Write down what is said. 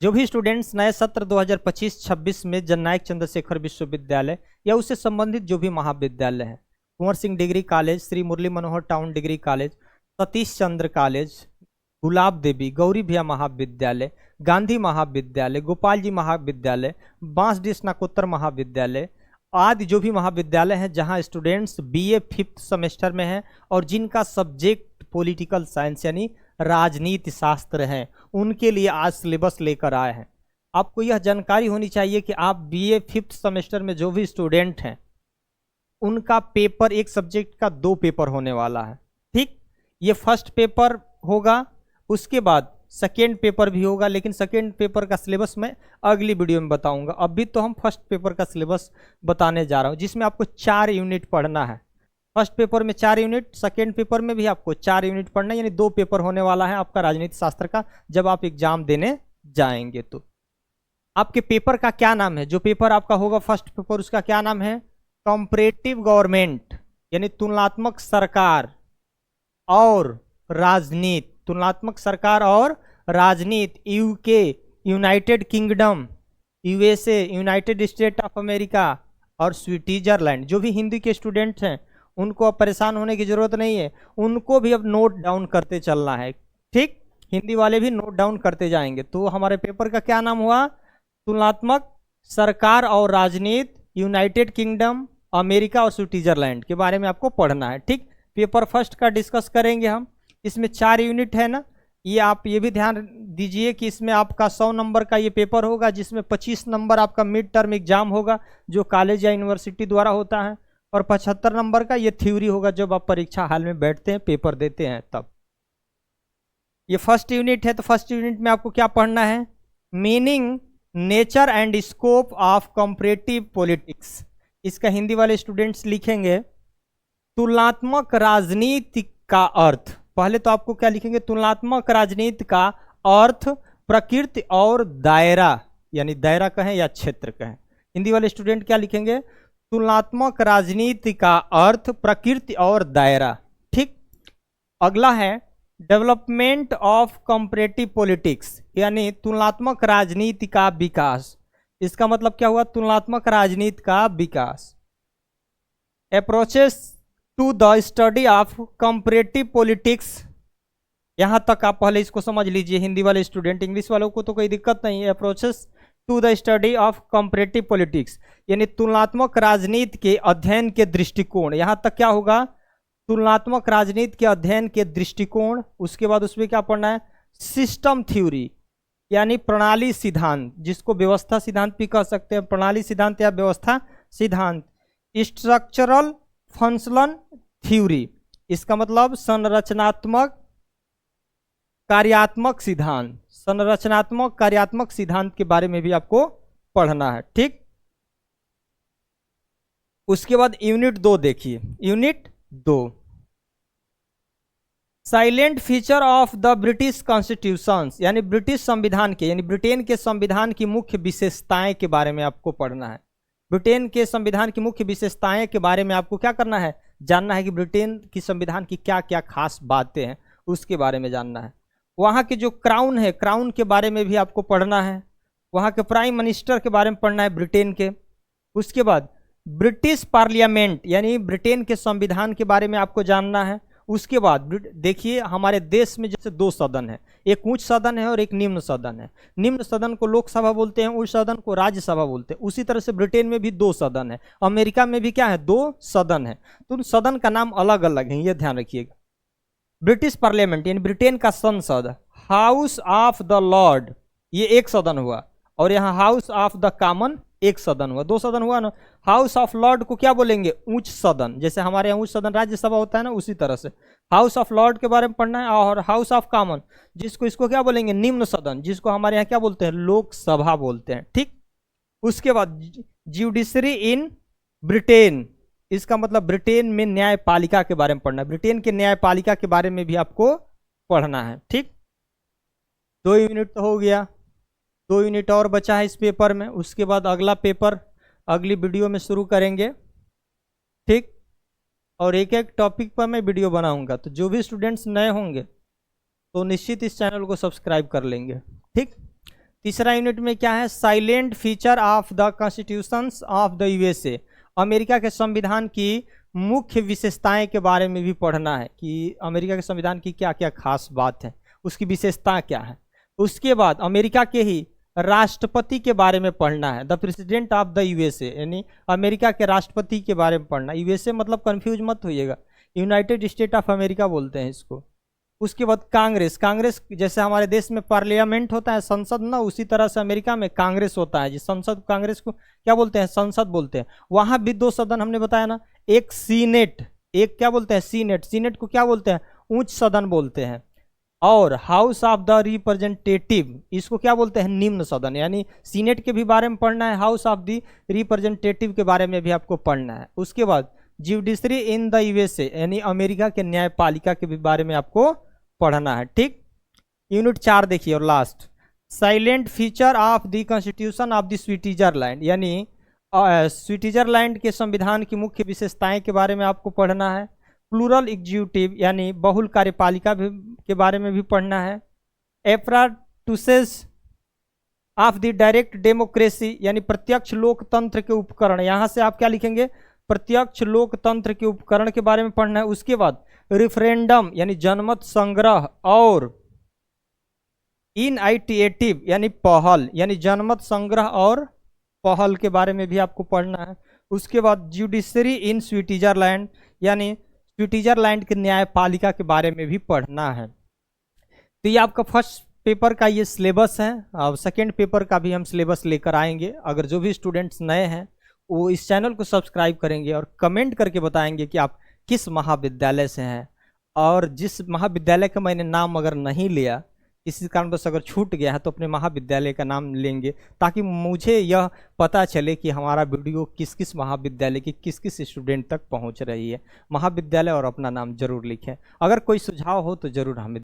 जो भी स्टूडेंट्स नए सत्र 2025-26 में जननायक चंद्रशेखर विश्वविद्यालय या उससे संबंधित जो भी महाविद्यालय है, Kunwar Singh degree college, Shri Murli Manohar town degree college, Satish Chandra college, गुलाब देवी, गौरी भैया महाविद्यालय, गांधी महाविद्यालय, गोपाल जी महाविद्यालय, बांसडीह स्नातकोत्तर महाविद्यालय आदि जो भी महाविद्यालय हैं जहां स्टूडेंट्स बीए 5th सेमेस्टर में हैं और जिनका सब्जेक्ट पॉलिटिकल साइंस यानी राजनीति शास्त्र है, उनके लिए आज सिलेबस लेकर आए हैं। आपको यह जानकारी होनी चाहिए कि आप बीए 5th सेमेस्टर में जो भी स्टूडेंट हैं उनका पेपर, एक सब्जेक्ट का 2 पेपर होने वाला है। ठीक, ये फर्स्ट पेपर होगा, उसके बाद सेकेंड पेपर भी होगा, लेकिन सेकेंड पेपर का सिलेबस मैं अगली वीडियो में बताऊंगा। अभी तो हम फर्स्ट पेपर का सिलेबस बताने जा रहा हूं, जिसमें आपको 4 यूनिट पढ़ना है। फर्स्ट पेपर में 4 यूनिट, सेकेंड पेपर में भी आपको 4 यूनिट पढ़ना है, यानी 2 पेपर होने वाला है आपका राजनीति शास्त्र का जब आप एग्जाम देने जाएंगे। तो आपके पेपर का क्या नाम है? जो पेपर आपका होगा फर्स्ट पेपर, उसका क्या नाम है? कंपैरेटिव गवर्नमेंट, यानी तुलनात्मक सरकार और राजनीति। तुलनात्मक सरकार और राजनीति, UK, United kingdom, USA, United state of America और स्विट्जरलैंड। जो भी हिंदी के स्टूडेंट्स हैं उनको अब परेशान होने की जरूरत नहीं है, उनको भी अब नोट डाउन करते चलना है। ठीक, हिंदी वाले भी नोट डाउन करते जाएंगे। तो हमारे पेपर का क्या नाम हुआ? तुलनात्मक सरकार और राजनीति, यूनाइटेड किंगडम, अमेरिका और स्विट्जरलैंड के बारे में आपको पढ़ना है। ठीक, पेपर फर्स्ट का डिस्कस करेंगे हम। इसमें 4 यूनिट है ना, ये आप ये भी ध्यान दीजिए कि इसमें आपका 100 नंबर का ये पेपर होगा, जिसमें 25 नंबर आपका मिड टर्म एग्जाम होगा जो कॉलेज या यूनिवर्सिटी द्वारा होता है, और 75 नंबर का ये थ्योरी होगा जब आप परीक्षा हाल में बैठते हैं, पेपर देते हैं तब। ये फर्स्ट यूनिट है, तो फर्स्ट यूनिट में आपको क्या पढ़ना है? Meaning, nature and scope of comparative politics. इसका हिंदी वाले स्टूडेंट्स लिखेंगे तुलनात्मक राजनीति का अर्थ। पहले तो आपको क्या लिखेंगे? तुलनात्मक राजनीति का अर्थ, प्रकृति और दायरा, यानी दायरा कहें या क्षेत्र कहें। हिंदी वाले स्टूडेंट क्या लिखेंगे? तुलनात्मक राजनीति का अर्थ, प्रकृति और दायरा। ठीक, अगला है डेवलपमेंट ऑफ कंपैरेटिव पॉलिटिक्स, यानी तुलनात्मक राजनीति का विकास। इसका मतलब क्या हुआ? तुलनात्मक राजनीति का विकास। Approaches to the study of comparative politics. यहां तक आप पहले इसको समझ लीजिए हिंदी वाले स्टूडेंट, इंग्लिश वालों को तो कोई दिक्कत नहीं है। Approaches to the study of comparative politics, यानी तुलनात्मक राजनीति के अध्ययन के दृष्टिकोण। यहां तक क्या होगा? तुलनात्मक राजनीति के अध्ययन के दृष्टिकोण। उसके बाद उसमें क्या पढ़ना है? सिस्टम थ्योरी, यानी प्रणाली सिद्धांत, जिसको व्यवस्था सिद्धांत भी कह सकते हैं, प्रणाली सिद्धांत या व्यवस्था सिद्धांत। स्ट्रक्चरल फंक्शनल थ्योरी, इसका मतलब संरचनात्मक कार्यात्मक सिद्धांत। संरचनात्मक कार्यात्मक सिद्धांत के बारे में भी आपको पढ़ना है। ठीक, उसके बाद यूनिट 2 देखिए। Unit 2, silent feature of the British constitution, यानी ब्रिटिश संविधान के, यानी ब्रिटेन के संविधान की मुख्य विशेषताएं के बारे में आपको पढ़ना है। ब्रिटेन के संविधान की मुख्य विशेषताएं के बारे में आपको क्या करना है? जानना है कि ब्रिटेन की संविधान की क्या क्या खास बातें हैं, उसके बारे में जानना है। वहाँ के जो क्राउन है, क्राउन के बारे में भी आपको पढ़ना है। वहाँ के प्राइम मिनिस्टर के बारे में पढ़ना है ब्रिटेन के। उसके बाद ब्रिटिश पार्लियामेंट, यानी ब्रिटेन के संविधान के बारे में आपको जानना है। उसके बाद देखिए हमारे देश में जैसे 2 सदन है, एक उच्च सदन है और एक निम्न सदन है। निम्न सदन को लोकसभा बोलते हैं, उच्च सदन को राज्यसभा बोलते हैं। उसी तरह से ब्रिटेन में भी 2 सदन है। अमेरिका में भी क्या है? 2 सदन है। तो उन सदन का नाम अलग अलग है, ये ध्यान रखिएगा। ब्रिटिश पार्लियामेंट यानी ब्रिटेन का संसद, हाउस ऑफ द लॉर्ड ये एक सदन हुआ, और यहाँ हाउस ऑफ द कॉमन एक सदन हुआ। 2 सदन हुआ ना। हाउस ऑफ लॉर्ड को क्या बोलेंगे? उच्च सदन। जैसे हमारे यहाँ उच्च सदन राज्यसभा होता है ना, उसी तरह से हाउस ऑफ लॉर्ड के बारे में पढ़ना है। और हाउस ऑफ कॉमन, जिसको इसको क्या बोलेंगे? निम्न सदन, जिसको हमारे यहाँ क्या बोलते हैं? लोकसभा बोलते हैं। ठीक, उसके बाद ज्यूडिशरी इन ब्रिटेन, इसका मतलब ब्रिटेन में न्यायपालिका के बारे में पढ़ना है। ब्रिटेन के न्यायपालिका के बारे में भी आपको पढ़ना है। ठीक, 2 यूनिट तो हो गया, 2 यूनिट और बचा है इस पेपर में। उसके बाद अगला पेपर अगली वीडियो में शुरू करेंगे। ठीक, और एक एक टॉपिक पर मैं वीडियो बनाऊंगा, तो जो भी स्टूडेंट्स नए होंगे तो निश्चित इस चैनल को सब्सक्राइब कर लेंगे। ठीक, तीसरा यूनिट में क्या है, silent feature of the constitutions of the USA, America के संविधान की मुख्य विशेषताएं के बारे में भी पढ़ना है कि अमेरिका के संविधान की क्या क्या खास बात है, उसकी विशेषता क्या है। उसके बाद अमेरिका के ही राष्ट्रपति के बारे में पढ़ना है, the president of the USA, यानी अमेरिका के राष्ट्रपति के बारे में पढ़ना। यूएसए मतलब कंफ्यूज मत होइएगा, यूनाइटेड स्टेट ऑफ अमेरिका बोलते हैं इसको। उसके बाद कांग्रेस, कांग्रेस जैसे हमारे देश में पार्लियामेंट होता है संसद ना, उसी तरह से अमेरिका में कांग्रेस होता है, जिस संसद कांग्रेस को क्या बोलते हैं, संसद बोलते हैं। वहां भी दो सदन हमने बताया ना, एक सीनेट, एक क्या बोलते हैं सीनेट, सीनेट को क्या बोलते हैं, उच्च सदन बोलते हैं। और हाउस ऑफ द रिप्रेजेंटेटिव, इसको क्या बोलते हैं, निम्न सदन। यानी सीनेट के भी बारे में पढ़ना है, हाउस ऑफ द रिप्रेजेंटेटिव के बारे में भी आपको पढ़ना है। उसके बाद जुडिशरी इन द यूएसए, यानी अमेरिका के न्यायपालिका के भी बारे में आपको पढ़ना है। ठीक, यूनिट 4 देखिए और last, silent feature of the constitution of the Switzerland, यानी स्विट्जरलैंड के संविधान की मुख्य विशेषताएं के बारे में आपको पढ़ना है। प्लूरल एग्जीक्यूटिव, यानी बहुल कार्यपालिका के बारे में भी पढ़ना है। एपराटूसेस ऑफ द डायरेक्ट डेमोक्रेसी, यानी प्रत्यक्ष लोकतंत्र के उपकरण, यहां से आप क्या लिखेंगे, प्रत्यक्ष लोकतंत्र के उपकरण के बारे में पढ़ना है। उसके बाद रेफरेंडम, यानी जनमत संग्रह, और इनआइटिएटिव, यानी पहल, यानी जनमत संग्रह और पहल के बारे में भी आपको पढ़ना है। उसके बाद जुडिशरी इन स्विट्जरलैंड, यानी स्विट्जरलैंड के न्यायपालिका के बारे में भी पढ़ना है। तो ये आपका फर्स्ट पेपर का ये सिलेबस है। अब सेकेंड पेपर का भी हम सिलेबस लेकर आएंगे। अगर जो भी स्टूडेंट्स नए हैं वो इस चैनल को सब्सक्राइब करेंगे और कमेंट करके बताएंगे कि आप किस महाविद्यालय से हैं, और जिस महाविद्यालय का मैंने नाम अगर नहीं लिया, किसी कारणवश अगर छूट गया है, तो अपने महाविद्यालय का नाम लेंगे, ताकि मुझे यह पता चले कि हमारा वीडियो किस किस महाविद्यालय की किस किस स्टूडेंट तक पहुंच रही है। महाविद्यालय और अपना नाम जरूर लिखें। अगर कोई सुझाव हो तो जरूर हमें